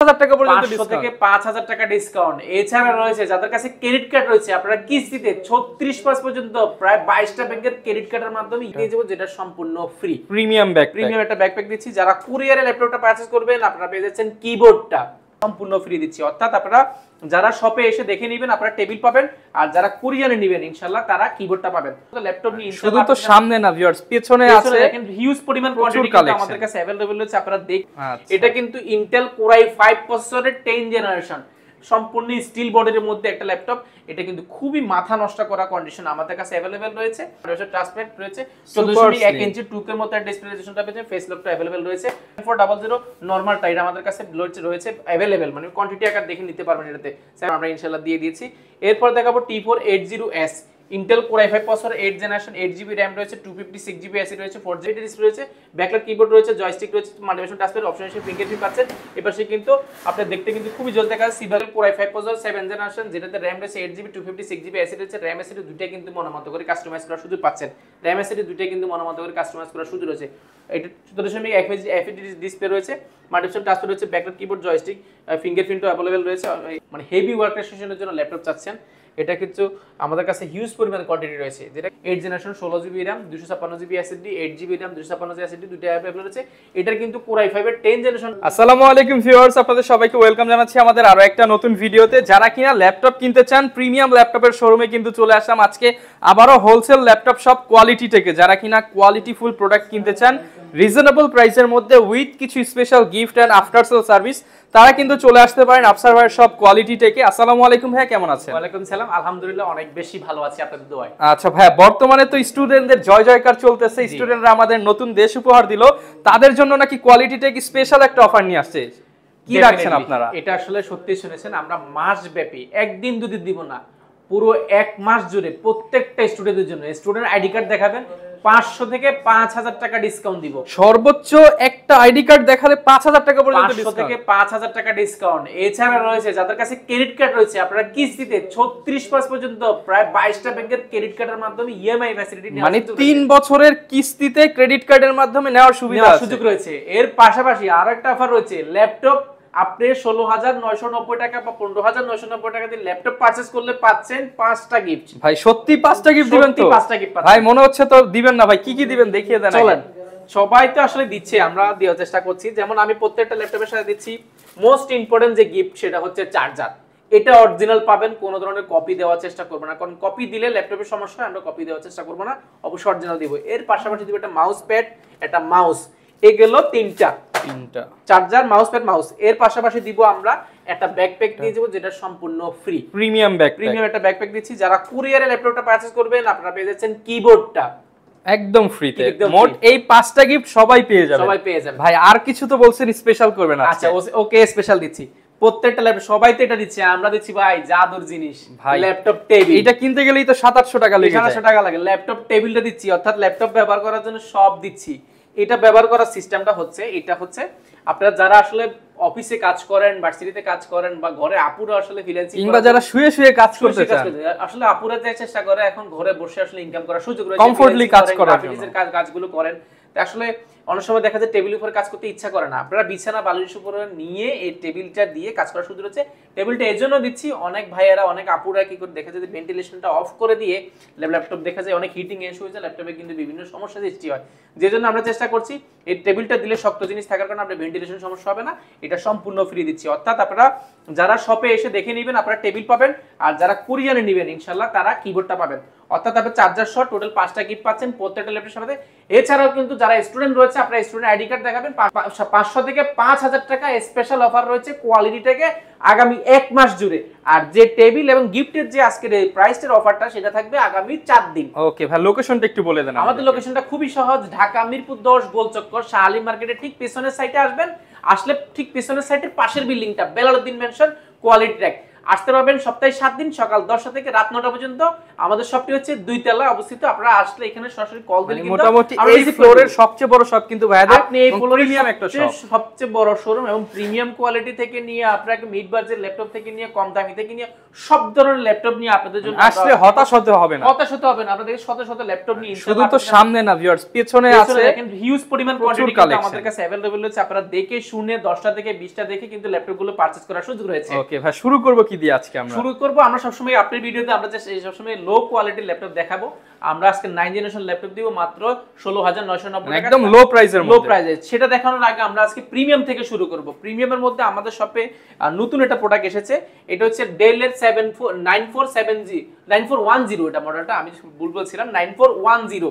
5000 টাকা পর্যন্ত 500 থেকে 5000 টাকা ডিসকাউন্ট। এছাড়া রয়েছে যাদের কাছে ক্রেডিট কার্ড রয়েছে, আপনারা কিস্তিতে 36 মাস পর্যন্ত প্রায় 22টা ব্যাংকের ক্রেডিট কার্ডের মাধ্যমে নিয়ে যাবো, যেটা সম্পূর্ণ ফ্রি। প্রিমিয়াম একটা ব্যাকপ্যাক দিচ্ছি। যারা কুরিয়ারে ল্যাপটপটা পারচেজ করবেন আপনারা পেয়ে যাচ্ছেন কিবোর্ডটা সম্পূর্ণ ফ্রি দিচ্ছি। অর্থাৎ আপনারা যারা শপে এসে দেখে নেবেন আপনারা টেবিল পাবেন, আর যারা কুরিয়ারে নেবেন ইনশাআল্লাহ তারা কিবোর্ডটা পাবেন। তো ল্যাপটপ নিয়ে শুধু তো সামনে না ভিউয়ার্স, পেছনে আছে দেখেন হিউজ পরিমাণ কোয়ান্টিটি আমাদের কাছে अवेलेबल রয়েছে, আপনারা দেখুন। আচ্ছা। এটা কিন্তু ইন্টেল কোর i5 প্রসেসরের 10 জেনারেশন সম্পূর্ণ স্টিল বডির মধ্যে একটা ল্যাপটপ। এটা কিন্তু খুবই মাথা নষ্ট করা কন্ডিশন আমাদের কাছে अवेलेबल রয়েছে। ট্রান্সপারেন্ট রয়েছে, 14.1 ইঞ্চি টুকের মতো ডিসপ্লে রেজোলিউশনটা পেয়েছে, ফেস লকটা अवेलेबल রয়েছে। 400 নরমাল টাইট আমাদের কাছে রয়েছে अवेलेबल, মানে কোয়ান্টিটি আকার দেখে নিতে পারবেন এটাতে। স্যার আমরা ইনশাআল্লাহ দিয়ে দিয়েছি। এরপর দেখাবো T480S Intel core i5 processor 8 generation, 8GB RAM রয়েছে, 256GB SSD রয়েছে, 4GB ডিসপ্লে রয়েছে, ব্যাকলাইট কিবোর্ড রয়েছে, জয়স্টিক রয়েছে, মাল্টিমিশন টাচপ্যাড, অপশন হিসেবে ফিঙ্গারপ্রিন্ট পাচ্ছেন। এপাশে কিন্তু আপনি দেখতে কিন্তু খুবই জলদি দেখা যাচ্ছে silver core i5 processor 7 generation, যেটাতে RAM রয়েছে 8GB, 256GB SSD রয়েছে, RAM SSD দুটোই কিন্তু মনোমত করে কাস্টমাইজ করার সুযোগ পাচ্ছেন। RAM SSD দুটোই কিন্তু মনোমত করে কাস্টমাইজ করার সুযোগ রয়েছে। এটা 14.1 ডিসপ্লে রয়েছে, মাল্টিমিশন টাচপ্যাড রয়েছে, ব্যাকলাইট কিবোর্ড, জয়স্টিক, ফিঙ্গারপ্রিন্টও अवेलेबल রয়েছে। মানে হেভি ওয়ার্কস্টেশনের জন্য ল্যাপটপ চাচ্ছেন, এটা কিন্তু আমাদের কাছে হিউজ পরিমাণ কোয়ান্টিটি রয়েছে। যেটা 8 generation 16GB RAM, 256GB SSD, 8GB RAM, 256GB SSD দুটো अवेलेबल রয়েছে। এটার কিন্তু কোর i5 এর 10 জেনারেশন। আসসালামু আলাইকুম ভিউয়ার্স, আপনাদের সবাইকে ওয়েলকাম জানাচ্ছি আমাদের আরো একটা নতুন ভিডিওতে। যারা কিনা ল্যাপটপ কিনতে চান, প্রিমিয়াম ল্যাপটপের শোরুমে কিন্তু চলে আসলাম আজকে আবারো হোলসেল ল্যাপটপ শপ কোয়ালিটি থেকে। যারা কিনা কোয়ালিটি ফুল প্রোডাক্ট কিনতে চান রিজনেবল প্রাইসের মধ্যে উইথ কিছু special gift and after sale service, তারা কিন্তু চলে আসতে পারেন আফসার ভাইয়ের শপ কোয়ালিটি থেকে। আসসালামু আলাইকুম ভাই, কেমন আছেন? ওয়ালাইকুম সালাম, আলহামদুলিল্লাহ অনেক বেশি ভালো আছি আপনাদের দোয়ায়। আচ্ছা ভাই, বর্তমানে তো স্টুডেন্টদের জয় জয়কার চলতেছে, স্টুডেন্টরা আমাদের নতুন দেশ উপহার দিল, তাদের জন্য নাকি কোয়ালিটি থেকে স্পেশাল একটা অফার নিয়ে আসছে, কি রাখছেন আপনারা? এটা আসলে সত্যি শুনেছেন, আমরা মাস ব্যাপী একদিন দুদিন দিব না, পুরো এক মাস জুড়ে প্রত্যেকটা স্টুডেন্টের জন্য স্টুডেন্ট আইডি কার্ড দেখাবেন 500 থেকে 5000 টাকা ডিসকাউন্ট দিব। সর্বোচ্চ একটা আইডি কার্ড দেখালে 5000 টাকা পর্যন্ত ডিসকাউন্ট, 500 থেকে 5000 টাকা ডিসকাউন্ট। এছাড়া রয়েছে যাদের কাছে ক্রেডিট কার্ড রয়েছে, আপনারা কিস্তিতে 36 মাস পর্যন্ত প্রায় 22টা ব্যাংকের ক্রেডিট কার্ডের মাধ্যমে ইএমআই ফ্যাসিলিটি নেওয়ার মানে 3 বছরের কিস্তিতে ক্রেডিট কার্ডের মাধ্যমে নেওয়ার সুযোগ রয়েছে। এর পাশাপাশি আরো একটা অফার রয়েছে, ল্যাপটপ আপনি 16990 টাকা বা 15990 টাকা দিয়ে ল্যাপটপ পারচেজ করলে পাচ্ছেন 5টা গিফট। ভাই সত্যি 5টা গিফট দিবেন তো? 5টা গিফট পাচ্ছেন ভাই, মনে হচ্ছে তো দিবেন না ভাই, কি কি দিবেন দেখিয়ে দেন। চলেন, সবাই তো আসলে দিচ্ছে, আমরা দেওয়ার চেষ্টা করছি। যেমন আমি প্রত্যেকটা ল্যাপটপের সাথে দিচ্ছি মোস্ট ইম্পর্টেন্ট যে গিফট, সেটা হচ্ছে চার্জার। এটা অরিজিনাল পাবেন, কোনো ধরনের কপি দেওয়ার চেষ্টা করব না, কারণ কপি দিলে ল্যাপটপের সমস্যা হয়, আমরা কপি দেওয়ার চেষ্টা করব না, অবশ্যই অরিজিনাল দিব। এর পাশাপাশি দিব একটা মাউস প্যাড, একটা মাউস, এগুলো তিনটা চার্জার, মাউস প্যাড, মাউস। এর পাশাপাশি দিব আমরা একটা ব্যাকপ্যাক দিয়ে দেব, যেটা সম্পূর্ণ ফ্রি, প্রিমিয়াম একটা ব্যাকপ্যাক দিচ্ছি। যারা কুরিয়ারে ল্যাপটপটা পারচেজ করবেন আপনারা পেয়ে যাচ্ছেন কিবোর্ডটা একদম ফ্রিতে। মোট এই 5টা গিফট সবাই পেয়ে যাবে, ভাই আর কিছু তো বলছেন স্পেশাল করবেন? আচ্ছা ওকে, স্পেশাল দিচ্ছি প্রত্যেকটা ল্যাপটপ, সবাই তো এটা দিচ্ছে, আমরা দিচ্ছি ভাই জাদুর জিনিস, ল্যাপটপ টেবিল। এটা কিনতে গেলেই তো 700-800 টাকা লাগে, 700 টাকা লাগে। ল্যাপটপ টেবিলটা দিচ্ছি, অর্থাৎ ল্যাপটপ ব্যবহার করার জন্য সব দিচ্ছি। এটা ব্যবহার করার সিস্টেমটা হচ্ছে, এটা হচ্ছে আপনারা যারা আসলে অফিসে কাজ করেন, ভার্সিটিতে কাজ করেন, বা ঘরে আপুরা আসলে ফ্রিল্যান্সিং, কিংবা যারা শুয়ে শুয়ে কাজ করতে চান, আসলে আপুরা চেষ্টা করে এখন ঘরে বসে আসলে ইনকাম করার সুযোগ রয়েছে, কমফোর্টলি কাজ করার জন্য কাজগুলো করেন। আসলে অনেক সময় দেখা যায় টেবিলের উপর কাজ করতে ইচ্ছা করে না, আপনারা বিছানা বালিশের উপরে নিয়ে এই টেবিলটা দিয়ে কাজ করার সুযোগ রয়েছে। টেবিলটা এজন্য দিচ্ছি, অনেক ভাইয়েরা অনেক আপুরা কি করে দেখা যায় ভেন্টিলেশনটা অফ করে দিয়ে ল্যাপটপ দেখা যায় অনেক হিটিং ইস্যু হয়েছে, ল্যাপটপে কিন্তু বিভিন্ন সমস্যা সৃষ্টি হয়। যে জন্য আমরা চেষ্টা করছি এই টেবিলটা দিলে শক্ত জিনিস থাকার কারণে আপনার ভেন্টিলেশন সমস্যা হবে না, এটা সম্পূর্ণ ফ্রি দিচ্ছি। অর্থাৎ আপনারা যারা শপে এসে দেখে নেবেন আপনারা টেবিল পাবেন, আর যারা কুরিয়ারে নেবেন ইনশাআল্লাহ তারা কিবোর্ডটা পাবেন। অর্থাৎ আপনি চার্জার সহ টোটাল 5টা গিফট পাচ্ছেন প্রত্যেকটা ল্যাপটপের সাথে। এছাড়াও কিন্তু যারা স্টুডেন্ট রয়েছে আপনারা স্টুডেন্ট আইডি কার্ড দেখাবেন, 500 থেকে 5000 টাকা স্পেশাল অফার রয়েছে কোয়ালিটি থেকে আগামী এক মাস জুড়ে। আর যে টেবিল এবং গিফটের যে আজকের এই প্রাইসের অফারটা, সেটা থাকবে আগামী 4 দিন। ওকে ভাই, লোকেশনটা একটু বলে দেন। আমাদের লোকেশনটা খুবই সহজ, ঢাকা মিরপুর 10 গোলচক্কর, শাহ আলী মার্কেটের ঠিক পেছনের সাইডে আসবেন। আসলে ঠিক পেছনের সাইডের পাশের বিল্ডিংটা বেলালউদ্দিন মেনশন কোয়ালিটি ট্র্যাক। আসতে পারবেন সপ্তাহে 7 দিন সকাল 10টা থেকে রাত 9টা পর্যন্ত। আমাদের শপটি হচ্ছে 2 তলায় অবস্থিত। আপনারা আসলে এখানে সরাসরি কল দিলে কিন্তু মোটামুটি এই ফ্লোরের সবচেয়ে বড় শপ কিন্তু ভাইদের, আপনি এই প্রিমিয়াম একটা শপ, সবচেয়ে বড় শোরুম এবং প্রিমিয়াম কোয়ালিটি থেকে নিয়ে আপনাকে মিড বাজেট ল্যাপটপ থেকে নিয়ে কম দামি থেকে নিয়ে সব ধরনের ল্যাপটপ নিয়ে আপনাদের জন্য আসলে হতাশ হতে হবে না, হতাশ হতে হবে না। আপনাদের শত শত ল্যাপটপ নিয়ে শুধু তো সামনে না ভিউয়ার্স, পেছনে আছে দেখেন হিউজ পরিমাণ কোয়ান্টিটি কিন্তু আমাদের কাছে अवेलेबल আছে। আপনারা দেখে শুনে 10টা থেকে 20টা দেখে কিন্তু ল্যাপটপগুলো পারচেজ করার সুযোগ রয়েছে। ওকে ভাই, শুরু করব কি দিয়ে আজকে? শুরু করব আমরা সবসময় আপনার ভিডিওতে আমরা সবসময় লো কোয়ালিটির ল্যাপটপ দেখাবো। আমরা আজকে 9 জেনারেশন ল্যাপটপ দিব মাত্র 16990 টাকা, একদম লো প্রাইসের মধ্যে। লো প্রাইসে সেটা দেখানোর আগে আমরা আজকে প্রিমিয়াম থেকে শুরু করব। প্রিমিয়ামের মধ্যে আমাদের শপে নতুন একটা প্রোডাক্ট এসেছে। এটা হচ্ছে ডেল এর 9410 এটা মডেলটা, আমি ভুল বলছিলাম 9410।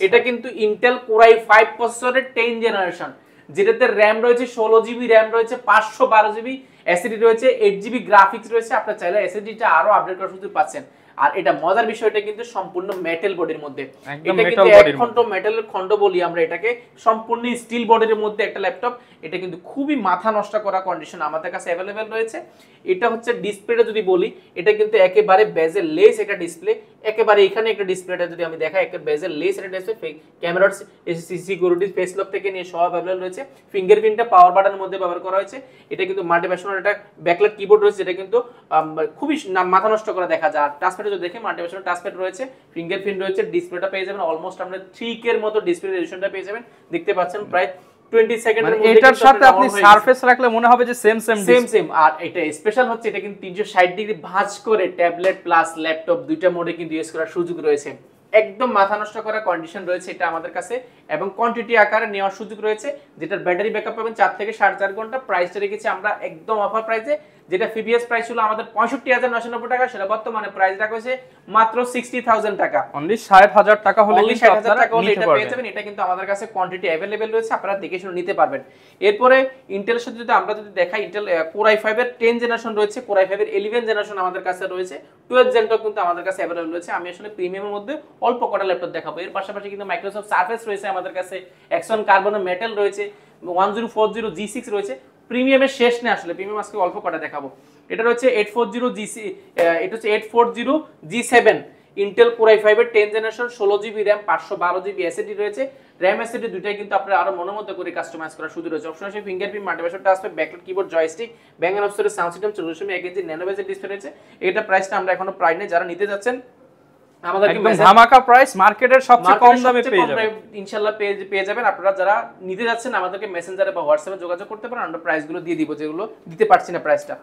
এটা কিন্তু ইন্টেল কোর i5 প্রসেসরের 10 জেনারেশন, যেটাতে র‍্যাম রয়েছে 16 জিবি, র‍্যাম রয়েছে 512 জিবি, এসএসডি রয়েছে 8 জিবি, গ্রাফিক্স রয়েছে। আপনারা চাইলে এসএসডিটা আরো আপডেট করার সুযোগ পাচ্ছেন। আর এটা মজার বিষয়টা কিন্তু সম্পূর্ণ মেটাল বডির মধ্যে, এটা কিন্তু এক খন্ড মেটালের খন্ড বলি আমরা এটাকে, সম্পূর্ণ স্টিল বডির মধ্যে একটা ল্যাপটপ। এটা কিন্তু খুবই মাথা নষ্ট করা কন্ডিশন আমাদের কাছে अवेलेबल রয়েছে। এটা হচ্ছে ডিসপ্লেটা যদি বলি, এটা কিন্তু একেবারে বেজেল লেস একটা ডিসপ্লে, একেবারে এখানে একটা ডিসপ্লেটা যদি আমি দেখাই, একটা বেজেল লেস একটা ডিসপ্লে, ক্যামেরার সিকিউরিটি ফেস লক থেকে নিয়ে সব अवेलेबल রয়েছে। ফিঙ্গারপ্রিন্টটা পাওয়ার বাটনের মধ্যে ব্যবহার করা হয়েছে। এটা কিন্তু মাল্টিপ্যাশনাল একটা ব্যাকলাইট কিবোর্ড রয়েছে, এটা কিন্তু খুবই মাথা নষ্ট করা দেখা যায়। আর টাচপ্যাড যদি দেখেন মাল্টিপ্যাশনাল টাচপ্যাড রয়েছে, ফিঙ্গারপ্রিন্ট রয়েছে, ডিসপ্লেটা পেয়ে যাবেন অলমোস্ট আমরা 3K এর মতো ডিসপ্লে রেজোলিউশনটা পেয়ে যাবেন। দেখতে পাচ্ছেন প্রায় 20 সেকেন্ডের মধ্যে এটার সাথে আপনি সারফেস রাখলে মনে হবে যে সেম। আর এটা স্পেশাল হচ্ছে এটা কিন্তু 360 ডিগ্রি ভাঁজ করে ট্যাবলেট প্লাস ল্যাপটপ দুইটা মোডে কিন্তু ইউজ করার সুযোগ রয়েছে। একদম মাথা নষ্ট করা কন্ডিশন রয়েছে এটা আমাদের কাছে, এবং কোয়ান্টিটি আকারে নেওয়ার সুযোগ রয়েছে। যেটার ব্যাটারি ব্যাকআপ পাবেন 4 থেকে 4.5 ঘন্টা। প্রাইসটা রেখেছি আমরা একদম অফার প্রাইসে, যেটা প্রিভিয়াস প্রাইস ছিল আমাদের 65990 টাকা, সেটা বর্তমানে প্রাইস রাখা হয়েছে মাত্র 60000 টাকা, অনলি 60000 টাকা হলে কিন্তু আপনারা এটা পেয়ে যাবেন। এটা কিন্তু আমাদের কাছে কোয়ান্টিটি अवेलेबल রয়েছে, আপনারা দেখে শুনে নিতে পারবেন। এরপরে ইন্টেলের সাথে যদি আমরা দেখাই, ইন্টেল কোর i5 এর 10 জেনারেশন রয়েছে, কোর i5 এর 11 জেনারেশন আমাদের কাছে রয়েছে, 12 জেনটাও কিন্তু আমাদের কাছে अवेलेबल রয়েছে। আমি আসলে প্রিমিয়ামের মধ্যে অল্প কটা ল্যাপটপ দেখাবো। এর পাশাপাশি কিন্তু মাইক্রোসফট সারফেস রয়েছে আমাদের কাছে, এক্সন কার্বনের মেটাল রয়েছে, 1040 G6 রয়েছে। প্রিমিয়ামের শেষ নেই আসলে, প্রিমিয়াম আজকে অল্প কটা দেখাবো। এটা রয়েছে 840 G7 ইন্টেল কোর i5 এর 10 generation, 16 GB RAM, 512 GB SSD রয়েছে। র‍্যাম এসএসডি দুইটাই কিন্তু আপনারা আরো মনের মতো করে কাস্টমাইজ করার সুযোগ রয়েছে। অপশন আছে ফিঙ্গারপ্রিন্ট, মাল্টিপ্যাশনাল touchpad, backlight keyboard, joystick, Bang and অফসেটের sound system, 14.1 inch nano bezel display রয়েছে। এটা প্রাইসটা আমরা এখনো প্রাইস নেই, যারা নিতে যাচ্ছেন আমাদের একদম ধামাকা প্রাইস, মার্কেটের সবচেয়ে কম দামে পেয়ে যাবেন ইনশাআল্লাহ, পেয়ে যাবেন। আপনারা যারা নিতে যাচ্ছেন আমাদেরকে মেসেঞ্জারে বা হোয়াটসঅ্যাপে যোগাযোগ করতে পারেন, আমরা প্রাইসগুলো দিয়ে দিব যেগুলো দিতে পারছি না প্রাইসটা।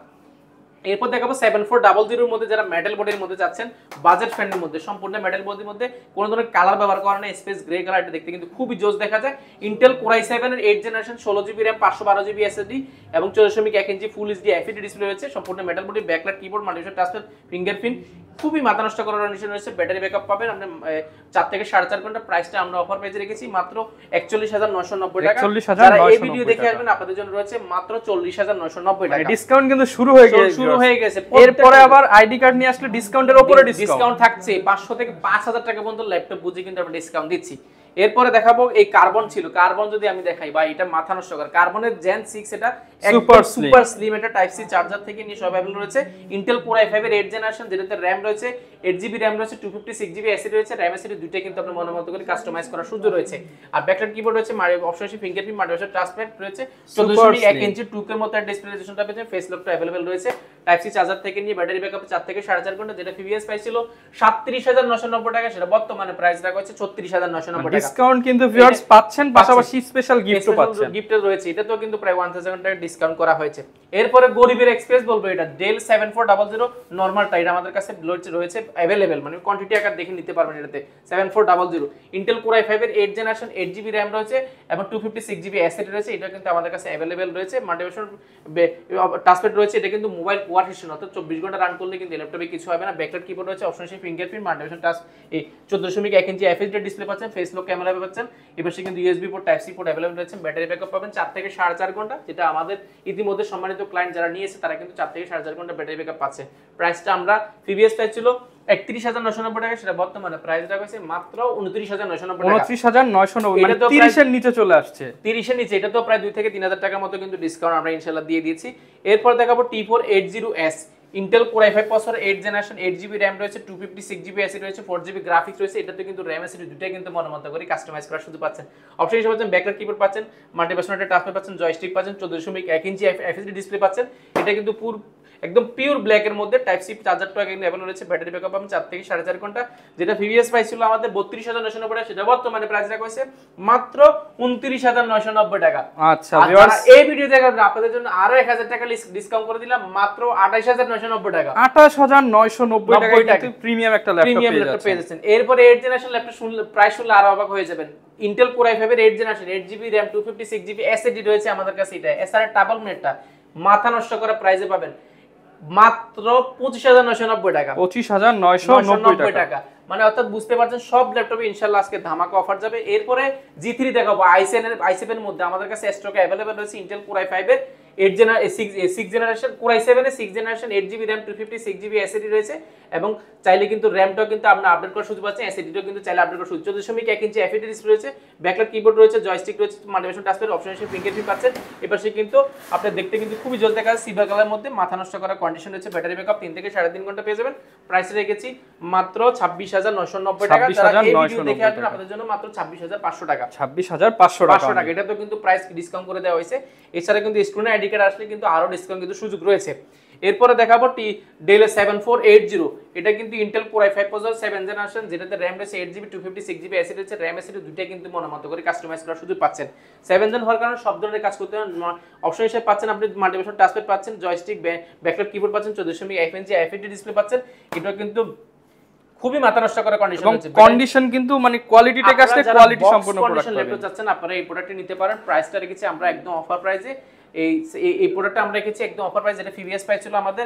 এরপর দেখাবো 7400 এর মধ্যে যারা মেটাল বডির মধ্যে যাচ্ছেন, বাজেট ফ্রেন্ডের মধ্যে, সম্পূর্ণ মেটাল বডির মধ্যে, কোনো ধরনের কালার ব্যবহার করা নেই, স্পেস গ্রে কালার, এটা দেখতে কিন্তু খুবই জোস দেখা যায়। ইন্টেল কোর i7 এর 8 generation, 16 GB RAM, 512 GB SSD এবং 14.1 inch full HD FHD display রয়েছে। সম্পূর্ণ মেটাল বডি, ব্যাকলাইট কিবোর্ড, মাল্টিপ্যাশনাল টাচপ্যাড, ফিঙ্গারপ্রিন্ট, খুবই মাথা নষ্ট করার কন্ডিশন রয়েছে। ব্যাটারি ব্যাকআপ পাবেন আপনি 4 থেকে 4.5 ঘন্টা। প্রাইসটা আমরা অফার পেজে রেখেছি মাত্র 41990 টাকা। যারা এই ভিডিও দেখে আসবেন আপনাদের জন্য রয়েছে মাত্র 40990 টাকা। ডিসকাউন্ট কিন্তু শুরু হয়ে গেছে। এরপরে আবার আইডি কার্ড নিয়ে আসলে ডিসকাউন্টের উপরে ডিসকাউন্ট থাকছে। 500 থেকে 5000 টাকা পর্যন্ত ল্যাপটপ বুঝে কিন্তু আমরা ডিসকাউন্ট দিচ্ছি। এরপরে দেখাবো এই কার্বন ছিল, কার্বন যদি আমি দেখাই ভাই এটা মাথা নষ্ট করে। কার্বনের জেন 6 এটা সুপার স্লিম, এটা টাইপ সি চার্জার থেকে নিয়ে সব अवेलेबल রয়েছে। ইন্টেল কোর i5 এর 8 জেনারেশন, যেটাতে র‍্যাম রয়েছে 8 জিবি র‍্যাম রয়েছে, 256 জিবি এসএসডি রয়েছে, র‍্যাম এসএসডি দুইটা কিন্তু আপনার মনের মতো করে কাস্টমাইজ করার সুযোগ রয়েছে। আর ব্যাকলাইট কিবোর্ড রয়েছে, অপশন আছে ফিঙ্গারপ্রিন্ট, মাল্টিপ্যাশনাল টাচপ্যাড রয়েছে, 14.1 ইঞ্চি 2K এর মতো ডিসপ্লে রেজোলিউশনটা পেয়েছে, ফেস লকটা अवेलेबल রয়েছে। টাইপ সি চার্জার থেকে নিয়ে ব্যাটারি ব্যাকআপ 4 থেকে 4.5 ঘন্টা, যেটা প্রিভিয়াস প্রাইস ছিল 37990 টাকা, সেটা বর্তমানে প্রাইস রাখা হচ্ছে 36990 টাকা। ডিসকাউন্ট কিন্তু ভিউয়ার্স পাচ্ছেন, পাশাপাশি স্পেশাল গিফটও পাচ্ছেন। গিফটও রয়েছে, এটা তো কিন্তু প্রায় 1000 টাকা ডিসকাউন্ট করা হয়েছে। এরপরে গরিবের এক্সপ্রেস বলবো, এটা ডেল 7400 নরমালটা, এটা আমাদের কাছে রয়েছে अवेलेबल, মানে কোয়ান্টিটি আকার দেখে নিতে পারবেন। এটাতে 7400 ইন্টেল কোর i5 এর 8 জেনারেশন, 8 জিবি র‍্যাম রয়েছে এবং 256 জিবি এসএসডি রয়েছে, এটা কিন্তু আমাদের কাছে अवेलेबल রয়েছে। মাল্টিপ্যাশনাল টাচপ্যাড রয়েছে, এটা কিন্তু মোবাইল ওয়ার হিসেবে অর্থাৎ 24 ঘন্টা রান করলে কিন্তু ল্যাপটপে কিছু হবে না। ব্যাকলাইট কিবোর্ড রয়েছে, অপশন আছে ফিঙ্গারপ্রিন্ট, মাল্টিপ্যাশনাল টাচ, এই 14.1 ইঞ্চি এফএইচডি ডিসপ্লে পাচ্ছেন, ফেস লক ক্যামেরা পাচ্ছেন। এপাশে কিন্তু USB port, type C port available রয়েছে। ব্যাটারি ব্যাকআপ পাবেন 4 থেকে 4.5 ঘন্টা, যেটা আমাদের ইতিমধ্যে সম্মানিত ক্লায়েন্ট যারা নিয়েছে তারা কিন্তু 4 থেকে 4.5 ঘন্টা ব্যাটারি ব্যাকআপ পাচ্ছে। প্রাইসটা আমরা প্রিভিয়াস প্রাইস ছিল 31990 টাকা, সেটা বর্তমানে প্রাইস রাখা হয়েছে মাত্র 29990 টাকা। 29990, মানে 30 এর নিচে চলে আসছে। 30 এর নিচে, এটা তো প্রায় 2 থেকে 3000 টাকার মতো কিন্তু ডিসকাউন্ট আমরা ইনশাআল্লাহ দিয়ে দিয়েছি। এরপর দেখাবো T4 80S, Intel core i5 processor 8 generation 8GB RAM রয়েছে 256GB এসএসডি রয়েছে 4GB গ্রাফিক্স রয়েছে। এটাতে কিন্তু RAM এসএসডি দুটোই কিন্তু মনোমতো করে কাস্টমাইজ করা শুধু পাচ্ছেন। অপশন হিসেবে পাচ্ছেন ব্যাকলাইট কিবোর্ড পাচ্ছেন, মাল্টিপারসন একটা টাচ প্যাড পাচ্ছেন, জয়স্টিক পাচ্ছেন, 14.1 ইঞ্চি এফএসডি ডিসপ্লে পাচ্ছেন। এটা কিন্তু একদম পিওর ব্ল্যাক এর মধ্যে টাইপ সি চার্জারটা কিন্তু अवेलेबल রয়েছে। ব্যাটারি ব্যাকআপ পাবেন 4 থেকে 4.5 ঘন্টা, যেটা প্রিভিয়াস প্রাইস ছিল আমাদের 32990 টাকা, সেটা বর্তমানে প্রাইস রাখা হয়েছে মাত্র 29990 টাকা। আচ্ছা ভিউয়ার্স, এই ভিডিও দেখে আপনাদের জন্য আরো 1000 টাকা ডিসকাউন্ট করে দিলাম মাত্র 28990 টাকা। 28990 টাকা কিন্তু প্রিমিয়াম একটা ল্যাপটপ পেয়ে যাচ্ছেন। এরপরে 8 জেনারেশন ল্যাপটপ প্রাইস শুনলে আরো অবাক হয়ে যাবেন। ইন্টেল কোর i5 এর 8 generation 8GB RAM 256GB SSD রয়েছে আমাদের কাছে। এটা এসআর ডাবল নেটটা মাথা নষ্ট করা প্রাইসে পাবেন মাত্র 25990 টাকা। 25990 টাকা, মানে অর্থাৎ বুঝতে পারছেন সব ল্যাপটপে ইনশাআল্লাহ আজকে ধামাকা অফার যাবে। এরপরে G3 দেখাবো, i7 এর মধ্যে আমাদের কাছে স্টকে अवेलेबल রয়েছে ইন্টেল কোর i5 এর 6 জেনারেশন কোর i7 এর 6 generation 8GB RAM 256GB SSD রয়েছে, এবং চাইলে কিন্তু র‍্যামটাও কিন্তু আপনি আপডেট করার সুযোগ পাচ্ছেন, এসএসডিটাও কিন্তু চাইলে আপডেট করার সুযোগ। 14.1 ইঞ্চি এফএসডি ডিসপ্লে রয়েছে, ব্যাকলাইট কিবোর্ড রয়েছে, জয়স্টিক রয়েছে, মাল্টিপারসন টাচ প্যাড, অপশন হিসেবে ফিঙ্গারপ্রিন্ট পাচ্ছেন। এপাশে কিন্তু আপনি দেখতে কিন্তু খুবই জলদি দেখা যাচ্ছে, সিলভার কালারের মধ্যে মাথা নষ্ট করা কন্ডিশন রয়েছে। ব্যাটারি ব্যাকআপ 3 থেকে 3.5 ঘন্টা পেয়ে যাবেন। প্রাইস রেখেছি মাত্র 26990 টাকা। যারা এই ভিডিও দেখে আসবেন আপনাদের জন্য মাত্র 26500 টাকা। 26500 টাকা, এটা তো কিন্তু প্রাইস ডিসকাউন্ট করে দেওয়া হয়েছে। এছাড়া কিন্তু স্টুডেন্ট আইডি কার্ড আসলে কিন্তু আরো ডিসকাউন্ট কিন্তু সুযোগ রয়েছে। এরপরে দেখাবো ডেল 7480, এটা কিন্তু Intel core i5 processor 7 generation, যেটাতে RAM রয়েছে 8GB 256GB এসএসডি রয়েছে। RAM এসএসডি দুটোই কিন্তু মনোমতো করে কাস্টমাইজ করার সুযোগ পাচ্ছেন। 7 জেন হওয়ার কারণে সব ধরনের কাজ করতে অপশন হিসেবে পাচ্ছেন আপনি মাল্টিপারসন টাচ প্যাড পাচ্ছেন, জয়স্টিক, ব্যাকলাইট কিবোর্ড পাচ্ছেন, 14.1 ইঞ্চি এফএসডি ডিসপ্লে পাচ্ছেন। এটা কিন্তু খুবই মাথা নষ্ট করা কন্ডিশন আছে। কন্ডিশন কিন্তু মানে কোয়ালিটি টেক আসলে কোয়ালিটি সম্পূর্ণ প্রোডাক্ট ল্যাপটপ চাচ্ছেন আপনারা এই প্রোডাক্টটি নিতে পারেন। প্রাইসটা রেখেছি আমরা একদম অফার প্রাইসে। এই প্রোডাক্টটা আমরা রেখেছি একদম অফার প্রাইস, যেটা প্রিভিয়াস প্রাইস ছিল আমাদের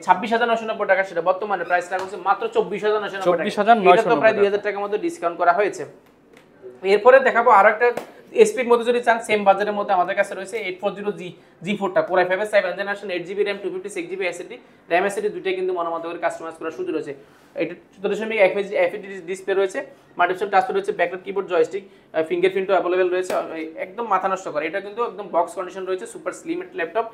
26990 টাকা, সেটা বর্তমানে প্রাইস রাখা হয়েছে মাত্র 24990 টাকা। এটা তো প্রায় 2000 টাকার মধ্যে ডিসকাউন্ট করা হয়েছে। এরপরে দেখাবো আরেকটা এসপির মধ্যে যদি চান সেম বাজারের মধ্যে আমাদের কাছে রয়েছে 840 G4টা কোর i5 এর 7 generation 8GB RAM 256GB SSD, RAM SSD দুটোই কিন্তু মনোমতো করে কাস্টমাইজ করার সুযোগ রয়েছে। এটা 14.1 এফএসডি ডিসপ্লে রয়েছে, মাল্টিপারসন টাচ প্যাড রয়েছে, ব্যাকলাইট কিবোর্ড, জয়স্টিক, ফিঙ্গারপ্রিন্টও अवेलेबल রয়েছে। একদম মাথা নষ্ট করে, এটা কিন্তু একদম বক্স কন্ডিশন রয়েছে, super slim laptop.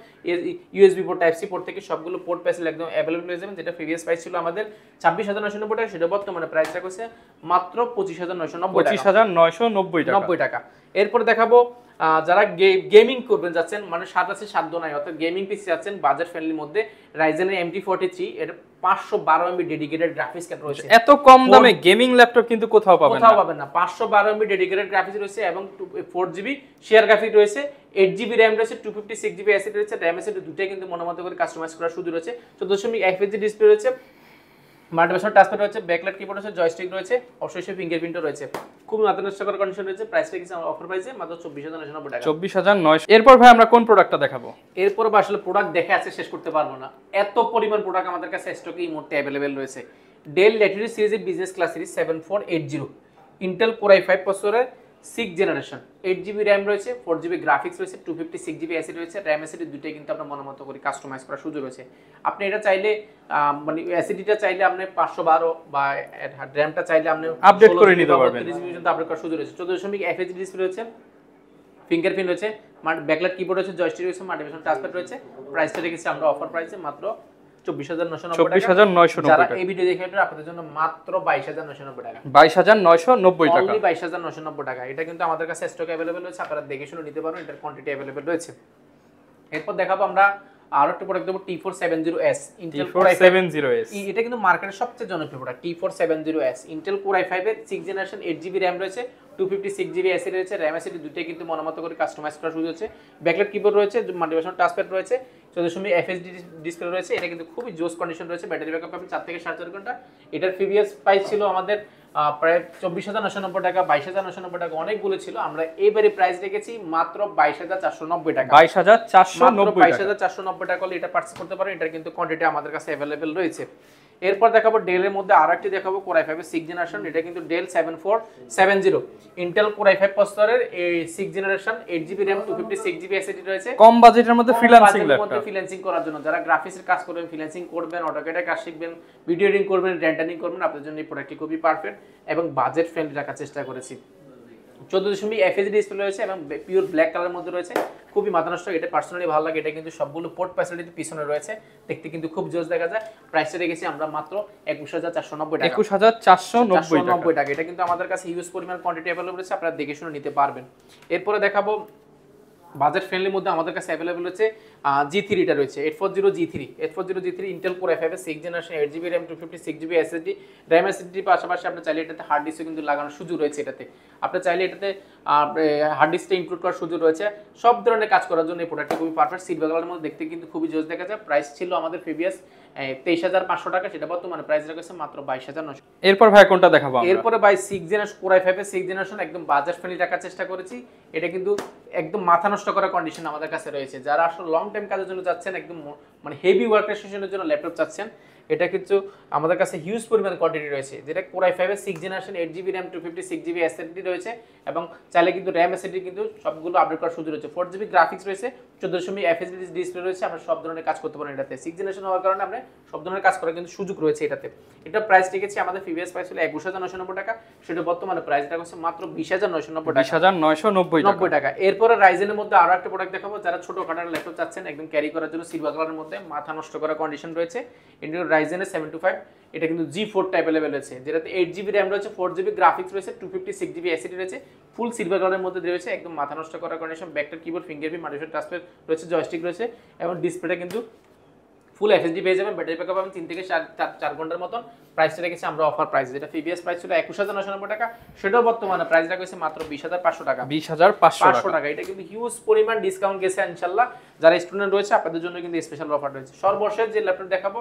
USB port, type C port থেকে সবগুলো পোর্ট প্যাসেল একদম अवेलेबल হয়ে যাবেন। যেটা প্রিভিয়াস প্রাইস ছিল আমাদের 26990 টাকা, সেটা বর্তমানে প্রাইস রাখা হয়েছে মাত্র 25990 টাকা। এরপর দেখাবো যারা গেমিং করবেন যাচ্ছেন, মানে সাধ্য নাই, অর্থাৎ গেমিং পিসি যাচ্ছেন বাজেট ফ্রেন্ডলির মধ্যে, রাইজেনের MT43 এর 512 MB ডেডিকেটেড গ্রাফিক্স কার্ড রয়েছে। এত কম দামে গেমিং ল্যাপটপ কিন্তু কোথাও পাবেন না। 512 MB ডেডিকেটেড গ্রাফিক্স রয়েছে এবং 4GB শেয়ার গ্রাফিক রয়েছে, 8GB RAM রয়েছে, 256GB এসএসডি রয়েছে, RAM এসএসডি দুটোই কিন্তু মনোমতো করে কাস্টমাইজ করার সুযোগ রয়েছে। 14.1 ইঞ্চি ডিসপ্লে রয়েছে, মাল্টিপারসন টাচ প্যাড রয়েছে, ব্যাকলাইট কিবোর্ড রয়েছে, জয়স্টিক রয়েছে, অবশ্যই ফিঙ্গারপ্রিন্টও রয়েছে। খুব মাথা নষ্ট করার কন্ডিশন রয়েছে। প্রাইসটা কিছু অফার প্রাইসে মাত্র 24990 টাকা। 24900। এরপর ভাই আমরা কোন প্রোডাক্টটা দেখাবো? এরপর আসলে প্রোডাক্ট দেখে আছে শেষ করতে পারবো না, এত পরিমাণ প্রোডাক্ট আমাদের কাছে স্টকে এই মুহূর্তে अवेलेबल রয়েছে। ডেল ল্যাটিটিউড সিরিজের business class series 7480, Intel core i5 প্রসেসরের 6 জেনারেশন, 8GB RAM রয়েছে, 4GB গ্রাফিক্স রয়েছে, 256GB এসএসডি রয়েছে, RAM এসএসডি দুটোই কিন্তু আপনার মনোমতো করে কাস্টমাইজ করার সুযোগ রয়েছে। আপনি এটা চাইলে মানে এসএসডিটা চাইলে আপনি 512 বা RAMটা চাইলে আপনি আপডেট করে নিতে পারবেন, 32GB পর্যন্ত আপডেট করার সুযোগ রয়েছে। 14.1 এফএসডি ডিসপ্লে রয়েছে, ফিঙ্গারপ্রিন্ট রয়েছে, ব্যাকলাইট কিবোর্ড রয়েছে, জয়স্টিক রয়েছে, মাল্টিপারসন টাচ প্যাড রয়েছে। প্রাইসটা রেখেছি আমরা অফার প্রাইসে মাত্র 24990 টাকা। যারা এই ভিডিও দেখে আসবেন আপনাদের জন্য মাত্র 22990 টাকা। 22990 টাকা, অনলি 22990 টাকা। এটা কিন্তু আমাদের কাছে স্টকে अवेलेबल রয়েছে, আপনারা দেখে শুনে নিতে পারবেন, এটার কোয়ান্টিটি अवेलेबल রয়েছে। এরপর দেখাবো আমরা আরো একটা প্রোডাক্ট দেবো, T470S, ইন্টেল কোর T470S। এটা কিন্তু মার্কেটের সবচেয়ে জনপ্রিয় product, T470S, Intel core i5 এর 6 জেনারেশন 8GB RAM রয়েছে, 256GB এসএসডি রয়েছে, RAM এসএসডি দুটোই কিন্তু মনোমতো করে কাস্টমাইজ করা সুযোগ আছে। ব্যাকলাইট কিবোর্ড রয়েছে, মাল্টিপারসন টাচ প্যাড রয়েছে, 14.1 এফএসডি ডিসপ্লে রয়েছে। এটা কিন্তু খুবই জোস কন্ডিশন রয়েছে, ব্যাটারি ব্যাকআপ পাবেন 4 থেকে 4.5 ঘন্টা। এটার প্রিভিয়াস প্রাইস ছিল আমাদের প্রায় 24990 টাকা, 22990 টাকা, অনেকগুলো ছিল। আমরা এবারে প্রাইস রেখেছি মাত্র 22490 টাকা। 22490 টাকা হলে এটা পারচেজ করতে পারেন। এটার কিন্তু কোয়ান্টিটি আমাদের কাছে अवेलेबल রয়েছে। এরপর দেখাবো ডেলের মধ্যে আরেকটি দেখাবো, কোর i5 এর 6 জেনারেশন, এটা কিন্তু ডেল 7470, ইন্টেল কোর i5 প্রসেসরের 6 generation, 8GB RAM 256GB SSD রয়েছে। কম বাজেটের মধ্যে ফ্রিল্যান্সিং ল্যাপটপ, ফ্রিল্যান্সিং করার জন্য যারা গ্রাফিক্সের কাজ করবেন, ফ্রিল্যান্সিং করবেন, অটোক্যাডে কাজ শিখবেন, ভিডিও এডিটিং করবেন, রেন্ডারিং করবেন, আপনাদের জন্য এই প্রোডাক্টটি খুবই পারফেক্ট এবং বাজেট ফ্রেন্ডলি রাখার চেষ্টা করেছি। 14.5 FHD ডিসপ্লে রয়েছে এবং পিওর ব্ল্যাক কালারের মধ্যে রয়েছে, খুবই মাথা নষ্ট। এটা পার্সোনালি ভালো লাগে। এটা কিন্তু সবগুলো পোর্ট ফ্যাসিলিটি পিছনে রয়েছে, দেখতে কিন্তু খুব জোস দেখা যায়। প্রাইসটা রেখেছি আমরা মাত্র 21,490 টাকা। 21,490 টাকা। এটা কিন্তু আমাদের কাছে হিউজ পরিমাণ কোয়ান্টিটি अवेलेबल রয়েছে, আপনারা দেখে শুনে নিতে পারবেন। এরপরে দেখাবো বাজেট ফ্রেন্ডলির মধ্যে আমাদের কাছে अवेलेबल হচ্ছে G3 টা রয়েছে 840G3 ইন্টেল কোর i5 এর 6th generation 8GB RAM 256GB SSD RAM SSD পাশাপাশি আপনি চাইলে এটাতে হার্ড ডিস্কও কিন্তু লাগানোর সুযোগ রয়েছে। এটাতে আপনি চাইলে এটাতে হার্ড ডিস্কটা ইনক্লুড করার সুযোগ রয়েছে। সব ধরনের কাজ করার জন্য এই প্রোডাক্টটি খুবই পারফেক্ট। সিলভার কালারের মধ্যে দেখতে কিন্তু খুবই জোস দেখা যায়। প্রাইস ছিল আমাদের প্রিভিয়াস 23,500 টাকা, সেটা বর্তমানে প্রাইস রাখছে মাত্র 22,900। এরপর ভাই কোনটা দেখাবো আমরা? এরপরে ভাই 6th জেনারেশন কোর i5 এর 6th জেনারেশন একদম বাজেট ফ্রেন্ডলি রাখার চেষ্টা করেছি। এটা কিন্তু একদম মাথা নষ্ট করা কন্ডিশন আমাদের কাছে রয়েছে। যারা আসলে লং টাইম কাজের জন্য যাচ্ছেন, একদম মানে হেভি ওয়ার্ক সেশনের জন্য ল্যাপটপ চাচ্ছেন, এটা কিন্তু আমাদের কাছে হিউজ পরিমাণ কোয়ান্টিটি রয়েছে। যেটা কোর i5 এর 6th generation 8GB RAM 256GB SSD রয়েছে এবং চাইলে কিন্তু RAM SSD কিন্তু সবগুলো আপডেট করার সুযোগ রয়েছে। 4GB গ্রাফিক্স রয়েছে, 14.5 FHD ডিসপ্লে রয়েছে। আমরা সব ধরনের কাজ করতে পারেন এটাতে। 6th জেনারেশন হওয়ার কারণে আমরা সব ধরনের কাজ করার কিন্তু সুযোগ রয়েছে এটাতে। এটা প্রাইস রেখেছি আমাদের প্রিভিয়াস প্রাইস ছিল 21,990 টাকা, সেটা বর্তমানে প্রাইস রাখা হচ্ছে মাত্র 20,990 টাকা। 20,990 টাকা। এরপরে রাইজেনের মধ্যে আরো একটা প্রোডাক্ট দেখাবো। যারা ছোট কাটার ল্যাপটপ চাচ্ছেন একদম ক্যারি করার জন্য, সিলভার কালারের মধ্যে মাথা নষ্ট করা কন্ডিশন রয়েছে। ইন্টেল রাইজেনের 725, এটা কিন্তু G4 টা अवेलेबल আছে, যেটাতে 8GB RAM রয়েছে, 4GB গ্রাফিক্স রয়েছে, 256GB SSD রয়েছে, ফুল সিলভার কালারের মধ্যে রয়েছে, একদম মাথা নষ্ট করা কন্ডিশন। ব্যাকটার কিবোর্ড, ফিঙ্গারপ্রিন্ট, মাল্টিপ্যাড টাচপ্যাড রয়েছে, জয়স্টিক রয়েছে এবং ডিসপ্লেটা কিন্তু ফুল FHD পেয়ে যাবেন। ব্যাটারি ব্যাকআপ পাবেন 3 থেকে 4 ঘন্টার মতন। প্রাইসটা রেখেছি আমরা অফার প্রাইস, যেটা প্রিভিয়াস প্রাইস ছিল 21,990 টাকা, সেটাও বর্তমানে প্রাইস রাখা হয়েছে মাত্র 20,500 টাকা। 20,500 টাকা। এটা কিন্তু হিউজ পরিমাণ ডিসকাউন্ট গেছে ইনশাআল্লাহ। যারা স্টুডেন্ট রয়েছে আপনাদের জন্য কিন্তু স্পেশাল অফার রয়েছে। সর্বশেষ যে ল্যাপটপ দেখাবো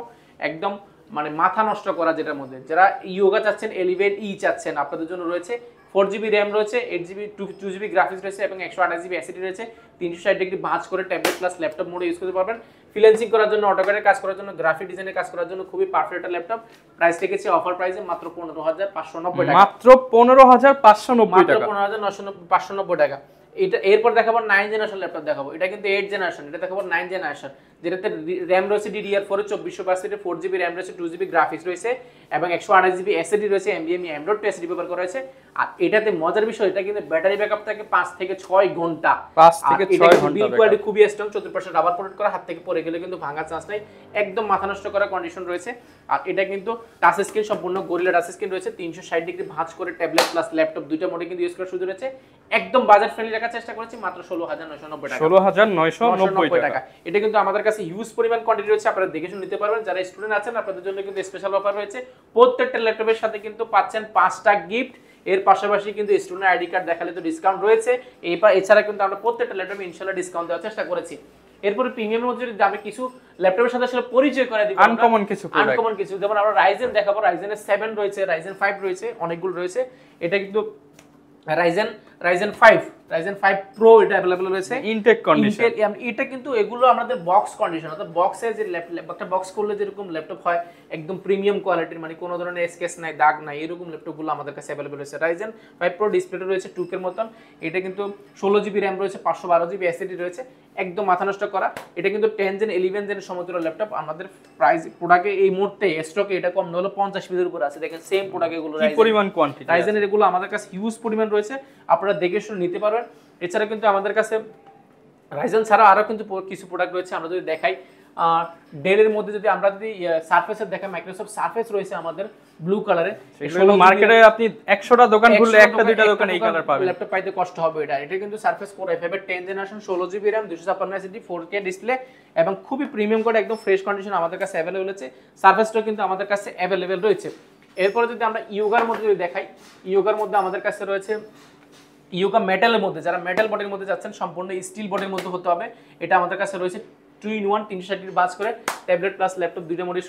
একদম মানে মাথা নষ্ট করা, যেটার মধ্যে যারা ইয়োগা চাচ্ছেন, এলিভেট চাচ্ছেন, আপনাদের জন্য রয়েছে। 4GB RAM রয়েছে, 8GB 2GB গ্রাফিক্স রয়েছে এবং 128GB SSD রয়েছে। 360 ডিগ্রি ভাঁজ করে ট্যাবলেট প্লাস ল্যাপটপ মোডে ইউজ করতে পারবেন। ফ্রিল্যান্সিং করার জন্য, অটোক্যাডের কাজ করার জন্য, গ্রাফিক ডিজাইনের কাজ করার জন্য খুবই পারফেক্ট একটা ল্যাপটপ। প্রাইস রেখেছি অফার প্রাইসে মাত্র 15,590 টাকা। মাত্র 15,590 টাকা। 15,590 টাকা। এটা এরপর দেখাবো 9 জেনারেশন ল্যাপটপ দেখাবো। এটা কিন্তু 8 জেনারেশন, এটা দেখাবো 9 জেনারেশন, যেটাতে RAM রয়েছে DDR4 এর 2400 4GB RAM রয়েছে, 2GB গ্রাফিক্স রয়েছে এবং 128GB SSD রয়েছে, NVMe M.2 SSD ব্যবহার করা হয়েছে। আর এটাতে মজার বিষয়, এটা কিন্তু ব্যাটারি ব্যাকআপ থাকে 5 থেকে 6 ঘন্টা। 5 থেকে 6 ঘন্টা। বিল্ড কোয়ালিটি খুবই স্ট্রং, 74% রাবার প্রোটেক্ট করা, হাত থেকে পড়ে গেলে কিন্তু ভাঙার চান্স নাই, একদম মাথা নষ্ট করা কন্ডিশন রয়েছে। আর এটা কিন্তু টাচ স্ক্রিন, সম্পূর্ণ গরিলা টাচ স্ক্রিন রয়েছে, 360 ডিগ্রি ভাঁজ করে ট্যাবলেট প্লাস ল্যাপটপ দুইটা মোডে কিন্তু ইউজ করার সুযোগ রয়েছে। একদম বাজেট ফ্রেন্ডলি রাখার চেষ্টা করেছি মাত্র 16,990 টাকা। 16,990 টাকা। এটা কিন্তু আমাদের কাছে হিউজ পরিমাণ কোয়ান্টিটি রয়েছে, আপনারা দেখে শুনে নিতে পারবেন। যারা স্টুডেন্ট আছেন আপনাদের জন্য কিন্তু স্পেশাল অফার রয়েছে। প্রত্যেকটা ল্যাপটপের সাথে কিন্তু পাচ্ছেন 5টা গিফট। এর পাশাপাশি কিন্তু স্টুডেন্ট আইডি কার্ড দেখালে তো ডিসকাউন্ট রয়েছে। এছাড়া কিন্তু আমরা প্রত্যেকটা ল্যাপটপে ইনশাআল্লাহ ডিসকাউন্ট দেওয়ার চেষ্টা করেছি। এরপরে প্রিমিয়ামের মধ্যে যদি আমি কিছু ল্যাপটপের সাথে আসলে পরিচয় করে দিব, আনকমন কিছু, যেমন আমরা রাইজেন দেখাবো। রাইজেনের 7 রয়েছে, রাইজেন 5 রয়েছে, অনেকগুলো রয়েছে। এটা কিন্তু রাইজেন 5 প্রো এটা अवेलेबल রয়েছে ইনটেক কন্ডিশন। এটা কিন্তু এগুলো আমাদের বক্স কন্ডিশন, অর্থাৎ বক্সে যে একটা বক্স করলে যেরকম ল্যাপটপ হয় একদম প্রিমিয়াম কোয়ালিটির, মানে কোনো ধরনের স্কেচ নাই, দাগ নাই, এরকম ল্যাপটপগুলো আমাদের কাছে अवेलेबल রয়েছে। রাইজেন 5 প্রো ডিসপ্লেটা রয়েছে 2K এর মতন। এটা কিন্তু 16GB RAM রয়েছে, 512GB SSD রয়েছে, একদম মাথা নষ্ট করা। এটা কিন্তু 10 জেন 11 জেনের সমতুল্য ল্যাপটপ। আমাদের প্রাইস প্রোডাক্টে এই মুহূর্তে স্টকে এটা কম না হলো 50 পিসের উপর আছে। দেখেন সেম প্রোডাক্ট এগুলো কি পরিমাণ কোয়ান্টিটি, রাইজেনের এগুলো আমাদের কাছে হিউজ পরিমাণ রয়েছে, আপনারা দেখে শুনে নিতে পারবেন। এছাড়া কিন্তু আমাদের কাছে রাইজেন ছাড়া আরো কিন্তু কিছু প্রোডাক্ট রয়েছে। আমরা যদি দেখাই ডেলের মধ্যে, যদি আমরা যদি সারফেসের দেখাই, মাইক্রোসফট সারফেস রয়েছে আমাদের ব্লু কালারে। এগুলো মার্কেটে আপনি 100টা দোকান খুললে একটা দুইটা দোকানে এই কালার পাবেন। ল্যাপটপ পাইতে কষ্ট হবে। এটা কিন্তু সারফেস কোর i5 এর 10 generation, 16GB RAM, 256 SSD, 4K display এবং খুবই প্রিমিয়াম কোড, একদম ফ্রেশ কন্ডিশন আমাদের কাছে अवेलेबल আছে। সারফেসটাও কিন্তু আমাদের কাছে अवेलेबल রয়েছে। এরপরে যদি আমরা ইয়োগার মধ্যে যদি দেখাই, ইয়োগার মধ্যে আমাদের কাছে রয়েছে ইয়োগা মেটালের মধ্যে। যারা মেটাল বডির মধ্যে যাচ্ছেন, সম্পূর্ণ স্টিল বডির মধ্যে হতে হবে, এটা আমাদের কাছে রয়েছে 2-in-1 360 ডিগ্রি বাস করে ট্যাবলেট প্লাস ল্যাপটপ দুইটা মোডের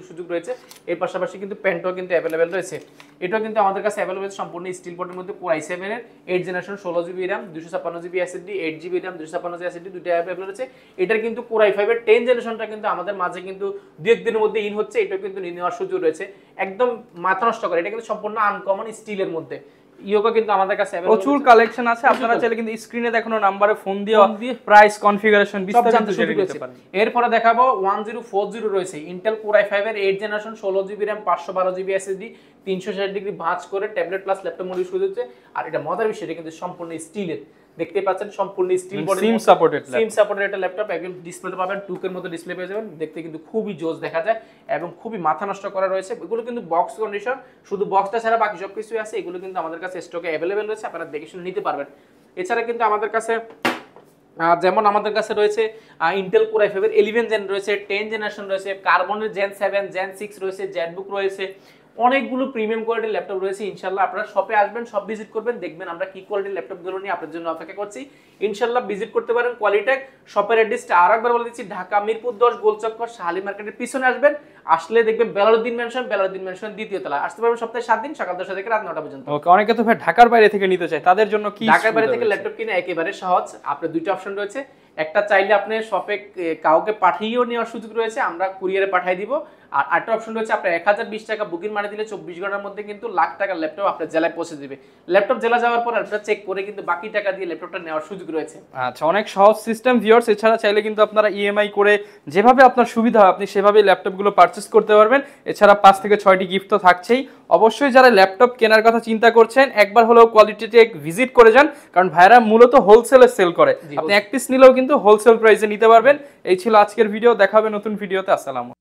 সুযোগ রয়েছে। এর পাশাপাশি কিন্তু প্যান্টও কিন্তু अवेलेबल রয়েছে। এটাও কিন্তু আমাদের কাছে अवेलेबल সম্পূর্ণ স্টিল বডির মধ্যে কোর i7 এর 8 generation, 16GB RAM, 256GB SSD, 8GB RAM, 256GB SSD দুইটা अवेलेबल রয়েছে। এটার কিন্তু কোর i5 এর 10 জেনারেশনটা কিন্তু আমাদের মাঝে কিন্তু 2-1 দিনের মধ্যে ইন হচ্ছে। এটাও কিন্তু নেওয়ার সুযোগ রয়েছে, একদম মাথা নষ্ট করে। এটা কিন্তু সম্পূর্ণ আনকমন স্টিলের মধ্যে। ইয়োগা কিন্তু আমাদের কাছে প্রচুর কালেকশন আছে, আপনারা চাইলে কিন্তু স্ক্রিনে দেখানো নম্বরে ফোন দিয়ে প্রাইস কনফিগারেশন বিস্তারিত জেনে নিতে পারেন। এরপরে দেখাবো 1040 রয়েছে ইন্টেল কোর i5 এর 8 generation 16GB RAM 512GB SSD 360 degree ভাঁজ করে tablet plus laptop mode use করতে হচ্ছে। আর এটা মজার বিষয়, এটা কিন্তু সম্পূর্ণ স্টিলের, দেখতে পাচ্ছেন সম্পূর্ণ স্টিল বডি, সিম সাপোর্টেড একটা ল্যাপটপ, একদম ডিসপ্লে পাবেন 2K এর মতো ডিসপ্লে পেয়ে যাবেন, দেখতে কিন্তু খুবই জোস দেখা যায় এবং খুবই মাথা নষ্ট করা রয়েছে। এগুলো কিন্তু বক্স কন্ডিশন, শুধু বক্সটা ছাড়া বাকি সব কিছুই আছে, এগুলো কিন্তু আমাদের কাছে স্টকে অ্যাভেলেবেল রয়েছে, আপনারা দেখে শুনে নিতে পারবেন। এছাড়া কিন্তু আমাদের কাছে যেমন আমাদের কাছে রয়েছে ইন্টেল কোর i5 এর 11 জেন রয়েছে, 10 জেনারেশন রয়েছে, কার্বনের জেন 7 জেন 6 রয়েছে, জেটবুক রয়েছে, অনেকগুলো প্রিমিয়াম কোয়ালিটির ল্যাপটপ রয়েছে। ইনশাআল্লাহ আপনারা শপে আসবেন, সব ভিজিট করবেন, দেখবেন আমরা কি কোয়ালিটির ল্যাপটপগুলো নিয়ে আপনাদের জন্য অপেক্ষা করছি। ইনশাআল্লাহ ভিজিট করতে পারেন কোয়ালিটেক শপের অ্যাড্রেসটা আরেকবার বলে দিচ্ছি, ঢাকা মিরপুর 10 গোলচক্কর শাহালি মার্কেটের পিছনে আসবেন, আসলে দেখবেন বেলালউদ্দিন মেনশন দ্বিতীয় তলা। আসতে পারবেন সপ্তাহে 7 দিন সকাল 10টা থেকে রাত 9টা পর্যন্ত। ওকে, অনেকে তো ভাই ঢাকার বাইরে থেকে নিতে চায়, তাদের জন্য কি? ঢাকার বাইরে থেকে ল্যাপটপ কিনে একেবারে সহজ, আপনার দুইটা অপশন রয়েছে, একটা চাইলে আপনি শপে কাউকে পাঠিয়েও নেওয়ার সুযোগ রয়েছে, আমরা কুরিয়ারে পাঠিয়ে দিব। আর আরেকটা অপশন রয়েছে, আপনার 1020 টাকা বুকিং মানি দিলে 24 ঘন্টার মধ্যে কিন্তু লাখ টাকার ল্যাপটপ আপনার জেলায় পৌঁছে দিবে। ল্যাপটপ জেলা যাওয়ার পর আপনারা চেক করে কিন্তু বাকি টাকা দিয়ে ল্যাপটপটা নেওয়ার সুযোগ রয়েছে। আচ্ছা, অনেক সহজ সিস্টেম ভিউয়ার্স। এছাড়া চাইলে কিন্তু আপনারা ইএমআই করে যেভাবে আপনার সুবিধা হয় আপনি সেভাবে ল্যাপটপগুলো পারচেজ করতে পারবেন। এছাড়া 5 থেকে 6টি গিফট তো থাকছেই। অবশ্যই যারা ল্যাপটপ কেনার কথা চিন্তা করছেন একবার হলেও কোয়ালিটি টেক ভিজিট করে যান, কারণ ভাইরা মূলত হোলসেলে সেল করে, আপনি এক পিস নিলেও কিন্তু হোলসেল প্রাইসে নিতে পারবেন। এই ছিল আজকের ভিডিও, দেখা হবে নতুন ভিডিওতে। আসসালামু